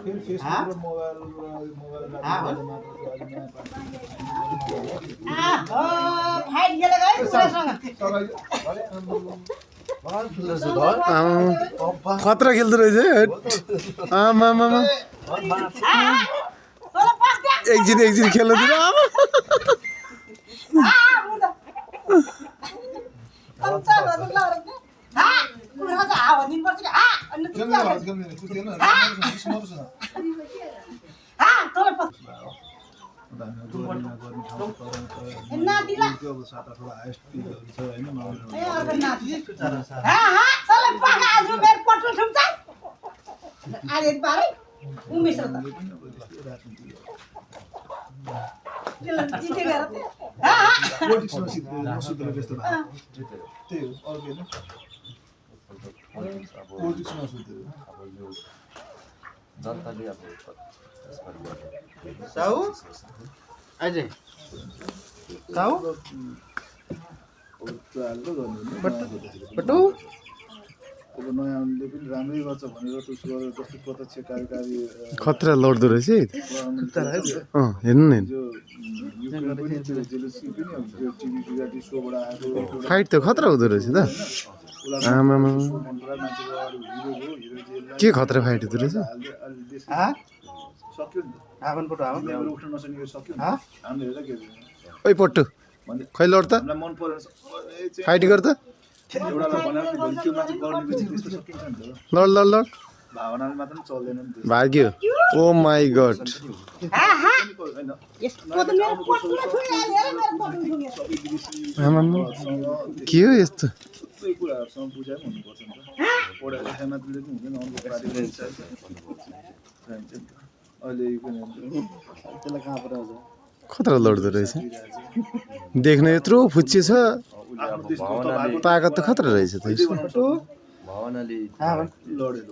फिर फेसबुक र mobile fight खेलेको है कुरासँग खतरा खेल्दो रहेछ आमा एकजिन खेल्न दिनु आमा अब नयाँले पनि राम्रै गर्छ भनेर त्यसो गरेर जस्तो प्रत्यक्ष कार्यकारी खतरा लड्दो रहेछ हेर्नु न फाइट त खतरा हुँदो रहेछ त आमा के खतरा फाइट हुँदो रहेछ ओइ पट्टु खै लड त फाइट गर त लड भावनाले मात्र चल्दैन नि भाग्यो ओ माई गड के हो यस्तो सबै कुराहरूसँग बुझाइ पनि हुनुपर्छ नि त पढाइ लेखाइ मात्रले पनि हुँदैन अहिले त्यसलाई कहाँबाट आउँछ खतरा लड्दो रहेछ देख्न यत्रो फुच्चे छ तागत त खतरा रहेछ त भावनाले लडेर